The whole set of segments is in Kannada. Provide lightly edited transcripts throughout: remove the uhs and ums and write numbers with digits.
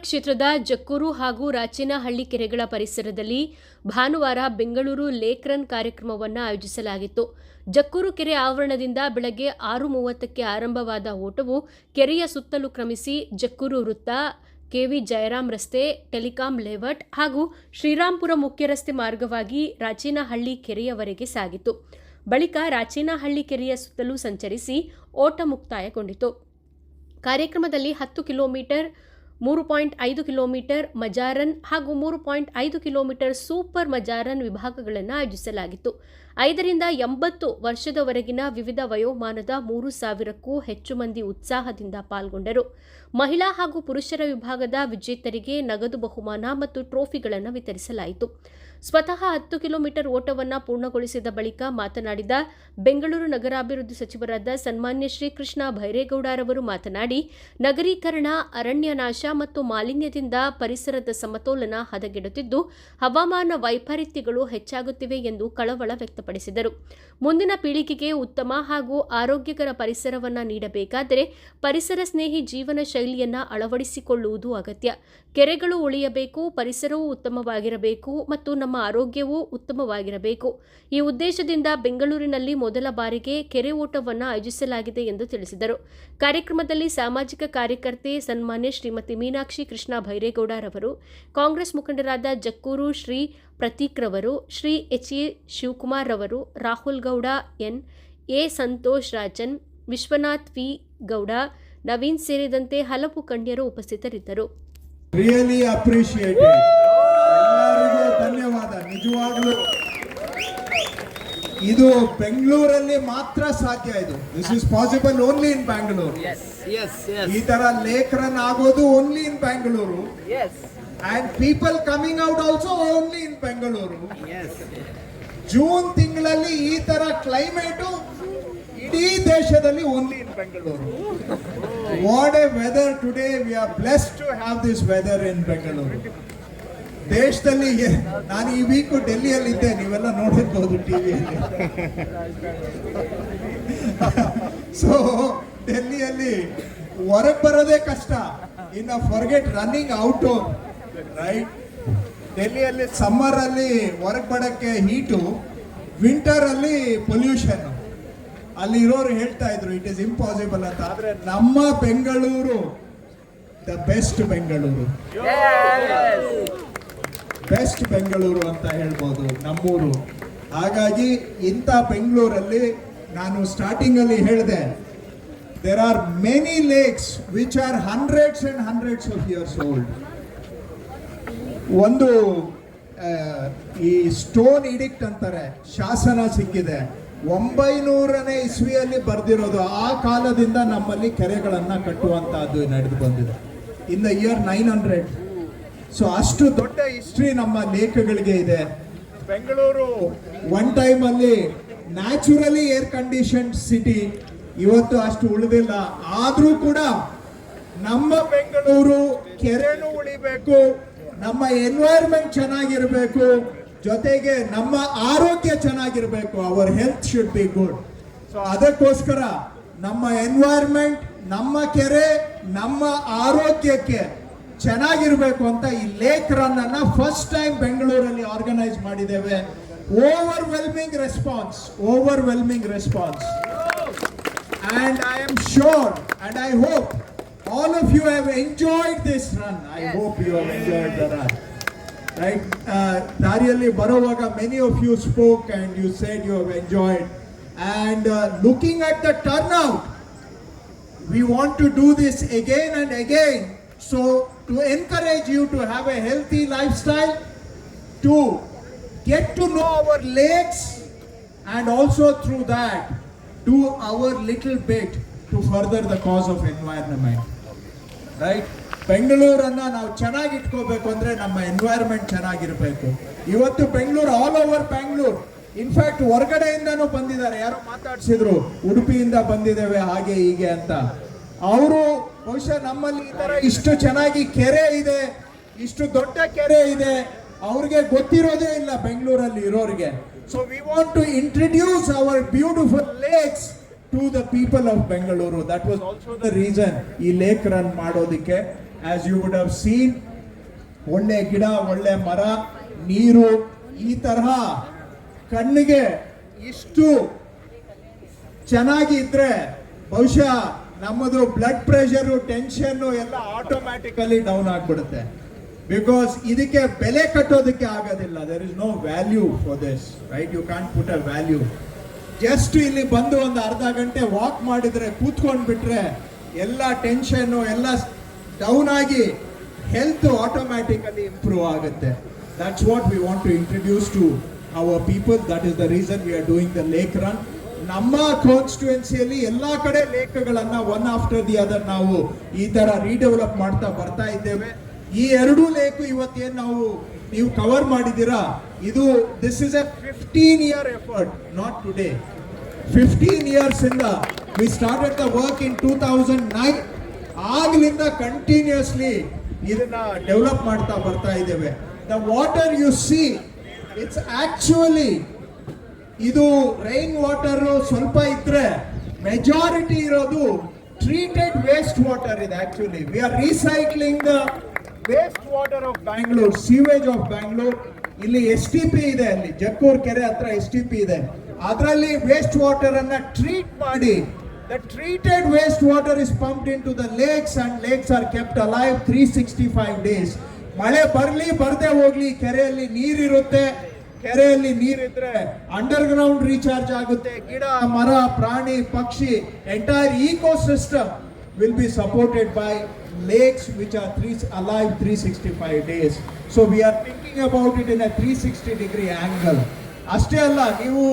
ಕ್ಷೇತ್ರದ ಜಕ್ಕೂರು ಹಾಗೂ ರಾಚೇನಹಳ್ಳಿ ಕೆರೆಗಳ ಪರಿಸರದಲ್ಲಿ ಭಾನುವಾರ ಬೆಂಗಳೂರು ಲೇಕ್ ರನ್ ಕಾರ್ಯಕ್ರಮವನ್ನು ಆಯೋಜಿಸಲಾಗಿತ್ತು. ಜಕ್ಕೂರು ಕೆರೆ ಆವರಣದಿಂದ ಬೆಳಗ್ಗೆ 6:30ಕ್ಕೆ ಆರಂಭವಾದ ಓಟವು ಕೆರೆಯ ಸುತ್ತಲೂ ಕ್ರಮಿಸಿ ಜಕ್ಕೂರು ವೃತ್ತ, ಕೆವಿ ಜಯರಾಮ್ ರಸ್ತೆ, ಟೆಲಿಕಾಂ ಲೇಔಟ್ ಹಾಗೂ ಶ್ರೀರಾಂಪುರ ಮುಖ್ಯ ರಸ್ತೆ ಮಾರ್ಗವಾಗಿ ರಾಚೇನಹಳ್ಳಿ ಕೆರೆಯವರೆಗೆ ಸಾಗಿತು. ಬಳಿಕ ರಾಚೇನಹಳ್ಳಿ ಕೆರೆಯ ಸುತ್ತಲೂ ಸಂಚರಿಸಿ ಓಟ ಮುಕ್ತಾಯಗೊಂಡಿತು. ಕಾರ್ಯಕ್ರಮದಲ್ಲಿ 10 ಕಿಲೋಮೀಟರ್, 3.5 ಕಿಲೋಮೀಟರ್ ಮಜಾರನ್ ಹಾಗೂ 3.5 ಕಿಲೋಮೀಟರ್ ಸೂಪರ್ ಮಜಾರನ್ ವಿಭಾಗಗಳನ್ನು ಆಯೋಜಿಸಲಾಗಿತ್ತು. 5ರಿಂದ 80 ವರ್ಷದವರೆಗಿನ ವಿವಿಧ ವಯೋಮಾನದ 3,000ಕ್ಕೂ ಹೆಚ್ಚು ಮಂದಿ ಉತ್ಸಾಹದಿಂದ ಪಾಲ್ಗೊಂಡರು. ಮಹಿಳಾ ಹಾಗೂ ಪುರುಷರ ವಿಭಾಗದ ವಿಜೇತರಿಗೆ ನಗದು ಬಹುಮಾನ ಮತ್ತು ಟ್ರೋಫಿಗಳನ್ನು ವಿತರಿಸಲಾಯಿತು. ಸ್ವತಃ 10 ಕಿಲೋಮೀಟರ್ ಓಟವನ್ನು ಪೂರ್ಣಗೊಳಿಸಿದ ಬಳಿಕ ಮಾತನಾಡಿದ ಬೆಂಗಳೂರು ನಗರಾಭಿವೃದ್ಧಿ ಸಚಿವರಾದ ಸನ್ಮಾನ್ಯ ಶ್ರೀ ಕೃಷ್ಣ ಭೈರೇಗೌಡರವರು ಮಾತನಾಡಿ, ನಗರೀಕರಣ, ಅರಣ್ಯನಾಶ ಮತ್ತು ಮಾಲಿನ್ಯದಿಂದ ಪರಿಸರದ ಸಮತೋಲನ ಹದಗೆಡುತ್ತಿದ್ದು ಹವಾಮಾನ ವೈಪರೀತ್ಯಗಳು ಹೆಚ್ಚಾಗುತ್ತಿವೆ ಎಂದು ಕಳವಳ ವ್ಯಕ್ತಪಡಿಸಿದರು. ಮುಂದಿನ ಪೀಳಿಗೆಗೆ ಉತ್ತಮ ಹಾಗೂ ಆರೋಗ್ಯಕರ ಪರಿಸರವನ್ನು ನೀಡಬೇಕಾದರೆ ಪರಿಸರ ಸ್ನೇಹಿ ಜೀವನ ಶೈಲಿಯನ್ನು ಅಳವಡಿಸಿಕೊಳ್ಳುವುದು ಅಗತ್ಯ. ಕೆರೆಗಳು ಉಳಿಯಬೇಕು, ಪರಿಸರವೂ ಉತ್ತಮವಾಗಿರಬೇಕು ಮತ್ತು ನಮ್ಮ ಆರೋಗ್ಯವೂ ಉತ್ತಮವಾಗಿರಬೇಕು. ಈ ಉದ್ದೇಶದಿಂದ ಬೆಂಗಳೂರಿನಲ್ಲಿ ಮೊದಲ ಬಾರಿಗೆ ಕೆರೆ ಓಟವನ್ನು ಆಯೋಜಿಸಲಾಗಿದೆ ಎಂದು ತಿಳಿಸಿದರು. ಕಾರ್ಯಕ್ರಮದಲ್ಲಿ ಸಾಮಾಜಿಕ ಕಾರ್ಯಕರ್ತೆ ಸನ್ಮಾನ್ಯ ಶ್ರೀಮತಿ ಮೀನಾಕ್ಷಿ ಕೃಷ್ಣ ಭೈರೇಗೌಡರವರು, ಕಾಂಗ್ರೆಸ್ ಮುಖಂಡರಾದ ಜಕ್ಕೂರು ಶ್ರೀ ಪ್ರತೀಕ್ ರವರು, ಶ್ರೀ ಎಚ್.ಎ. ಶಿವಕುಮಾರ್ ರವರು, Rahul Gowda N, A. Santosh Rajan, Vishwanath V Gowda, Naveen ಸೇರಿದಂತೆ ಹಲವು ಗಣ್ಯರು ಉಪಸ್ಥಿತರಿದ್ದರು. Really appreciated. ಎಲ್ಲರಿಗೂ ಧನ್ಯವಾದ. ನಿಜವಾಗ್ಲೂ ಇದು ಬೆಂಗಳೂರಲ್ಲಿ ಮಾತ್ರ ಸಾಧ್ಯ. ಇದು this is possible only in Bangalore. ಈ ತರ ಲೇಕ್ ರನ್ ಆಗೋದು only in Bangalore. And people coming out also only in Bengaluru. June ತಿಂಗಳಲ್ಲಿ ಈ ತರ ಕ್ಲೈಮೇಟು ಇಡೀ ದೇಶದಲ್ಲಿ only in Bengaluru. What a weather today. We are blessed to have this weather ಇನ್ ಬೆಂಗಳೂರು. ದೇಶದಲ್ಲಿ ನಾನು ಈ ವೀಕ್ ಡೆಲ್ಲಿಯಲ್ಲಿ ಇದ್ದೆ, ನೀವೆಲ್ಲ ನೋಡಿರ್ಬೋದು ಟಿವಿಯಲ್ಲಿ. ಸೊ ಡೆಲ್ಲಿಯಲ್ಲಿ ಹೊರಗೆ ಬರೋದೇ ಕಷ್ಟ. ಇನ್ನು ಫಾರ್ಗೆಟ್ ರನ್ನಿಂಗ್ ಔಟ್ಡೋರ್, ರೈಟ್? ಡೆಲ್ಲಿಯಲ್ಲಿ ಸಮ್ಮರ್ ಅಲ್ಲಿ ಹೊರಗೆ ಬರೋಕ್ಕೆ ಹೀಟು, ವಿಂಟರ್ ಅಲ್ಲಿ ಪೊಲ್ಯೂಷನ್. ಅಲ್ಲಿ ಇರೋರು ಹೇಳ್ತಾ ಇದ್ರು ಇಟ್ ಇಸ್ ಇಂಪಾಸಿಬಲ್ ಅಂತ. ಆದ್ರೆ ನಮ್ಮ Bengaluru the best Bengaluru, best Bengaluru ಅಂತ ಹೇಳ್ಬೋದು ನಮ್ಮೂರು. ಹಾಗಾಗಿ ಇಂಥ ಬೆಂಗಳೂರಲ್ಲಿ ನಾನು ಸ್ಟಾರ್ಟಿಂಗ್ ಅಲ್ಲಿ ಹೇಳಿದೆ, there are many lakes which are hundreds and hundreds of years old. ಒಂದು ಈ ಸ್ಟೋನ್ ಇಡಿಕ್ಟ್ ಅಂತಾರೆ, ಶಾಸನ ಸಿಕ್ಕಿದೆ 900ನೇ ಇಸ್ವಿಯಲ್ಲಿ ಬರೆದಿರೋದು. ಆ ಕಾಲದಿಂದ ನಮ್ಮಲ್ಲಿ ಕೆರೆಗಳನ್ನ ಕಟ್ಟುವಂತಹದ್ದು ನಡೆದು ಬಂದಿದೆ ಇನ್ ದ ಇಯರ್ 900. ಸೊ ಅಷ್ಟು ದೊಡ್ಡ ಹಿಸ್ಟ್ರಿ ನಮ್ಮ ಲೇಕ್ಗಳಿಗೆ ಇದೆ. ಬೆಂಗಳೂರು ಒನ್ ಟೈಮ್ ಅಲ್ಲಿ ನ್ಯಾಚುರಲಿ ಏರ್ ಕಂಡೀಷನ್ ಸಿಟಿ, ಇವತ್ತು ಅಷ್ಟು ಉಳಿದಿಲ್ಲ. ಆದ್ರೂ ಕೂಡ ನಮ್ಮ ಬೆಂಗಳೂರು ಕೆರೆನೂ ಉಳಿಬೇಕು, ನಮ್ಮ ಎನ್ವೈರ್ಮೆಂಟ್ ಚೆನ್ನಾಗಿರ್ಬೇಕು, ಜೊತೆಗೆ ನಮ್ಮ ಆರೋಗ್ಯ ಚೆನ್ನಾಗಿರ್ಬೇಕು. Our health should be good. So ಅದಕ್ಕೋಸ್ಕರ ನಮ್ಮ ಎನ್ವೈರ್ಮೆಂಟ್, ನಮ್ಮ ಕೆರೆ, ನಮ್ಮ ಆರೋಗ್ಯಕ್ಕೆ ಚೆನ್ನಾಗಿರ್ಬೇಕು ಅಂತ ಈ ಲೇಕ್ ರನ್ ಅನ್ನ ಫಸ್ಟ್ ಟೈಮ್ ಬೆಂಗಳೂರಲ್ಲಿ ಆರ್ಗನೈಸ್ ಮಾಡಿದ್ದೇವೆ. Overwhelming response. And I am sure and I hope all of you have enjoyed this run. I hope you have enjoyed the run. Right? Dariyalli barovaga many of you spoke and you said you have enjoyed. And looking at the turnout, we want to do this again and again. So to encourage you to have a healthy lifestyle, to get to know our lakes, and also through that do our little bit to further the cause of environment. Right? ಬೆಂಗಳೂರನ್ನ ನಾವು ಚೆನ್ನಾಗಿ ಇಟ್ಕೋಬೇಕು ಅಂದ್ರೆ ನಮ್ಮ ಎನ್ವೈರ್ಮೆಂಟ್ ಚೆನ್ನಾಗಿರ್ಬೇಕು. ಇವತ್ತು Bengaluru all over Bangalore, in fact ಹೊರಗಡೆಯಿಂದನೂ ಬಂದಿದ್ದಾರೆ. ಯಾರೋ ಮಾತಾಡ್ಸಿದ್ರು ಉಡುಪಿಯಿಂದ ಬಂದಿದ್ದೇವೆ ಹಾಗೆ ಹೀಗೆ ಅಂತ. ಅವರು ಬಹುಶಃ ನಮ್ಮಲ್ಲಿ ಈ ತರ ಇಷ್ಟು ಚೆನ್ನಾಗಿ ಕೆರೆ ಇದೆ, ಇಷ್ಟು ದೊಡ್ಡ ಕೆರೆ ಇದೆ, ಅವ್ರಿಗೆ ಗೊತ್ತಿರೋದೇ ಇಲ್ಲ ಬೆಂಗಳೂರಲ್ಲಿ ಇರೋರಿಗೆ. So we want to introduce our beautiful lakes to the people of Bengaluru. That was also the reason ಈ ಲೇಕ್ ರನ್ ಮಾಡೋದಕ್ಕೆ. as you would have seen, ಒಳ್ಳೆ ಗಿಡ, ಒಳ್ಳೆ ಮರ, ನೀರು, ಈ ತರಹ ಕಣ್ಣಿಗೆ ಇಷ್ಟು ಚೆನ್ನಾಗಿ ಇದ್ರೆ ಬಹುಶಃ ನಮ್ಮದು ಬ್ಲಡ್ ಪ್ರೆಷರು, ಟೆನ್ಷನ್ನು ಎಲ್ಲ ಆಟೋಮ್ಯಾಟಿಕಲಿ ಡೌನ್ ಆಗ್ಬಿಡುತ್ತೆ. ಬಿಕಾಸ್ ಇದಕ್ಕೆ ಬೆಲೆ ಕಟ್ಟೋದಕ್ಕೆ ಆಗೋದಿಲ್ಲ. There is no value for this, right? You can put a value. Just ಇಲ್ಲಿ ಬಂದು ಒಂದು ಅರ್ಧ ಗಂಟೆ ವಾಕ್ ಮಾಡಿದ್ರೆ, ಕೂತ್ಕೊಂಡು ಬಿಟ್ರೆ ಎಲ್ಲ ಟೆನ್ಷನ್ನು ಎಲ್ಲ ಡೌನ್ ಆಗಿ ಹೆಲ್ತ್ ಆಟೋಮ್ಯಾಟಿಕಲಿ ಇಂಪ್ರೂವ್ ಆಗುತ್ತೆ. That's what we want to introduce to our people. That is the reason we are doing the lake run. ನಮ್ಮ ಕಾನ್ಸ್ಟಿಟ್ಯೂನ್ಸಿಯಲ್ಲಿ ಎಲ್ಲಾ ಕಡೆ ಲೇಕ್ಗಳನ್ನ ಒನ್ ಆಫ್ಟರ್ ದಿ ಅದರ್ ನಾವು ಈ ತರ ರೀಡೆವಲಪ್ ಮಾಡ್ತಾ ಬರ್ತಾ ಇದ್ದೇವೆ. ಈ ಎರಡೂ ಲೇಕ್ ಇವತ್ತೇನು ನೀವು ಕವರ್ ಮಾಡಿದ್ದೀರಾ, ಇದು this is a 15-year effort, not today. 15 years ಇಂದ we started the work in 2009. ಆಗ್ಲಿಂದ ಕಂಟಿನ್ಯೂಸ್ಲಿ ಇದನ್ನ ಡೆವಲಪ್ ಮಾಡ್ತಾ ಬರ್ತಾ ಇದ್ದೇವೆ. The water you see, it's actually ಇದು ರೈನ್ ವಾಟರ್ ಸ್ವಲ್ಪ ಇದ್ರೆ ಮೆಜಾರಿಟಿ ಇರೋದು ಟ್ರೀಟೆಡ್ ವೇಸ್ಟ್ ವಾಟರ್ ಇದೆ. Actually we are recycling the waste water of Bangalore, sewage of Bangalore. ಇಲ್ಲಿ STP ಇದೆ, ಅಲ್ಲಿ ಜಕ್ಕೂರ್ ಕೆರೆ ಹತ್ರ STP ಇದೆ. ಅದರಲ್ಲಿ ವೇಸ್ಟ್ ವಾಟರ್ ಅನ್ನ ಟ್ರೀಟ್ ಮಾಡಿ, the treated waste water is pumped into the lakes and lakes are kept alive 365 days. ಮಳೆ ಬರ್ಲಿ ಬರ್ದೇ ಹೋಗ್ಲಿ, ಕೆರೆಯಲ್ಲಿ ನೀರಿರುತ್ತೆ. ಕೆರೆಯಲ್ಲಿ ನೀರಿದ್ರೆ ಅಂಡರ್ ಗ್ರೌಂಡ್ ರೀಚಾರ್ಜ್ ಆಗುತ್ತೆ. ಗಿಡ, ಮರ, ಪ್ರಾಣಿ, ಪಕ್ಷಿ, entire ecosystem will be supported by lakes which are alive 365 days. So we are thinking about it in a 360-degree angle. ಅಷ್ಟೇ ಅಲ್ಲ, ನೀವು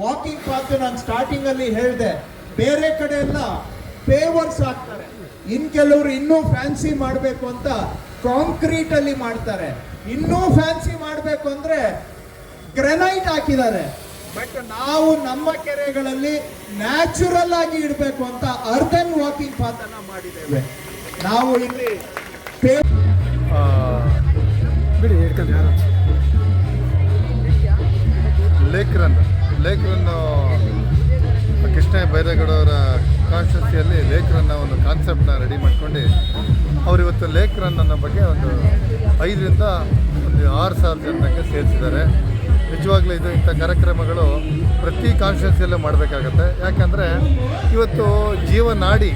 ವಾಕಿಂಗ್ ಪಾತ್ ನಾನು ಸ್ಟಾರ್ಟಿಂಗ್ ಅಲ್ಲಿ ಹೇಳಿದೆ, ಬೇರೆ ಕಡೆ ಎಲ್ಲ ಪೇವರ್ಸ್ ಹಾಕ್ತಾರೆ. ಇನ್ ಕೆಲವರು ಇನ್ನೂ ಫ್ಯಾನ್ಸಿ ಮಾಡಬೇಕು ಅಂತ ಕಾಂಕ್ರೀಟ್ ಅಲ್ಲಿ ಮಾಡ್ತಾರೆ. ಇನ್ನೂ ಫ್ಯಾನ್ಸಿ ಮಾಡಬೇಕು ಅಂದ್ರೆ ಗ್ರೆನೈಟ್ ಹಾಕಿದ್ದಾರೆ. ಬಟ್ ನಾವು ನಮ್ಮ ಕೆರೆಗಳಲ್ಲಿ ನ್ಯಾಚುರಲ್ ಆಗಿ ಇಡಬೇಕು ಅಂತ ಅರ್ಧನ್ ವಾಕಿಂಗ್ ಪಾತ್ ಅನ್ನ ಮಾಡಿದ್ದೇವೆ. ನಾವು ಇಲ್ಲಿ ಲೇಕ್ ರನ್ ಕೃಷ್ಣ ಬೈರೇಗೌಡವರ ಕಾನ್ಸ್ಟಿಟ್ಯೂನ್ಸಿಯಲ್ಲಿ ಲೇಕ್ ರನ್ನ ಒಂದು ಕಾನ್ಸೆಪ್ಟ್ನ ರೆಡಿ ಮಾಡ್ಕೊಂಡು ಅವರು ಇವತ್ತು ಲೇಕ್ ರನ್ ಅನ್ನೋ ಬಗ್ಗೆ ಒಂದು 5ರಿಂದ 6,000 ಜನಕ್ಕೆ ಸೇರಿಸಿದ್ದಾರೆ. ನಿಜವಾಗ್ಲೂ ಇದು ಇಂಥ ಕಾರ್ಯಕ್ರಮಗಳು ಪ್ರತಿ ಕಾನ್ಸ್ಟಿಟ್ಯೂನ್ಸಿಯಲ್ಲೂ ಮಾಡಬೇಕಾಗತ್ತೆ. ಯಾಕಂದರೆ ಇವತ್ತು ಜೀವನಾಡಿ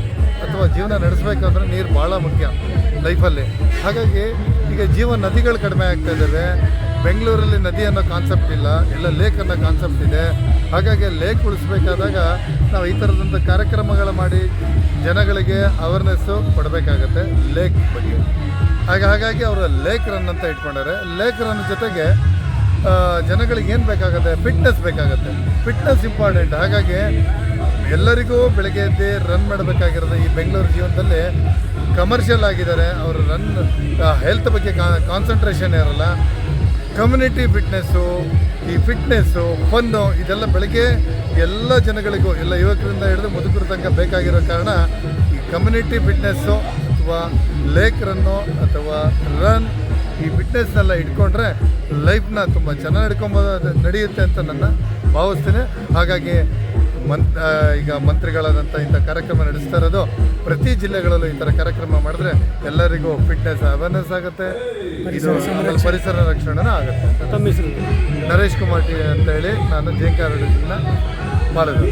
ಅಥವಾ ಜೀವನ ನಡೆಸಬೇಕಂದ್ರೆ ನೀರು ಭಾಳ ಮುಖ್ಯ ಲೈಫಲ್ಲಿ. ಹಾಗಾಗಿ ಈಗ ಜೀವ ನದಿಗಳು ಕಡಿಮೆ ಆಗ್ತಾ ಇದ್ದಾವೆ. ಬೆಂಗಳೂರಲ್ಲಿ ನದಿ ಅನ್ನೋ ಕಾನ್ಸೆಪ್ಟ್ ಇಲ್ಲ, ಎಲ್ಲ ಲೇಕ್ ಅನ್ನೋ ಕಾನ್ಸೆಪ್ಟ್ ಇದೆ. ಹಾಗಾಗಿ ಲೇಕ್ ಉಳಿಸ್ಬೇಕಾದಾಗ ನಾವು ಈ ಥರದಂಥ ಕಾರ್ಯಕ್ರಮಗಳು ಮಾಡಿ ಜನಗಳಿಗೆ ಅವೇರ್ನೆಸ್ಸು ಕೊಡಬೇಕಾಗತ್ತೆ ಲೇಕ್ ಬಗ್ಗೆ. ಹಾಗಾಗಿ ಅವರು ಲೇಕ್ ರನ್ ಅಂತ ಇಟ್ಕೊಂಡಾರೆ. ಲೇಕ್ ರನ್ ಜೊತೆಗೆ ಜನಗಳಿಗೆ ಏನು ಬೇಕಾಗುತ್ತೆ, ಫಿಟ್ನೆಸ್ ಬೇಕಾಗುತ್ತೆ. Fitness important. ಹಾಗಾಗಿ ಎಲ್ಲರಿಗೂ ಬೆಳಗ್ಗೆ ಎದ್ದು ರನ್ ಮಾಡಬೇಕಾಗಿರೋದು. ಈ ಬೆಂಗಳೂರು ಜೀವನದಲ್ಲಿ ಕಮರ್ಷಿಯಲ್ ಆಗಿದ್ದಾರೆ, ಅವರು ರನ್ ಹೆಲ್ತ್ ಬಗ್ಗೆ ಕಾನ್ಸಂಟ್ರೇಷನ್ ಇರಲ್ಲ. ಕಮ್ಯುನಿಟಿ ಫಿಟ್ನೆಸ್ಸು, ಈ ಫಿಟ್ನೆಸ್ಸು, ಫನ್ನು, ಇದೆಲ್ಲ ಬೆಳಗ್ಗೆ ಎಲ್ಲ ಜನಗಳಿಗೂ, ಎಲ್ಲ ಯುವಕರಿಂದ ಹಿಡಿದು ಮುದುಕರ ತನಕ ಬೇಕಾಗಿರೋ ಕಾರಣ ಈ ಕಮ್ಯುನಿಟಿ ಫಿಟ್ನೆಸ್ಸು ಅಥವಾ ಲೇಕ್ ರನ್ನು ಅಥವಾ ರನ್, ಈ ಫಿಟ್ನೆಸ್ನೆಲ್ಲ ಇಟ್ಕೊಂಡ್ರೆ ಲೈಫ್ನ ತುಂಬ ಚೆನ್ನಾಗಿ ಹಿಡ್ಕೊಬೋದು, ನಡೆಯುತ್ತೆ ಅಂತ ನನ್ನ ಭಾವಿಸ್ತೀನಿ. ಹಾಗಾಗಿ ಈಗ ಮಂತ್ರಿಗಳಾದಂಥ ಇಂಥ ಕಾರ್ಯಕ್ರಮ ನಡೆಸ್ತಾ ಇರೋದು ಪ್ರತಿ ಜಿಲ್ಲೆಗಳಲ್ಲೂ ಈ ಥರ ಕಾರ್ಯಕ್ರಮ ಮಾಡಿದ್ರೆ ಎಲ್ಲರಿಗೂ ಫಿಟ್ನೆಸ್ ಅವೇರ್ನೆಸ್ ಆಗುತ್ತೆ, ಇದು ಪರಿಸರ ರಕ್ಷಣೆನೂ ಆಗುತ್ತೆ. ತಮ್ಮ ಹೆಸರು? ನರೇಶ್ ಕುಮಾರ್ ಟಿ ಅಂತ ಹೇಳಿ, ನಾನು ಜೇಂಕಾರಡ್ಡಿನ ಮಾಡೋದು.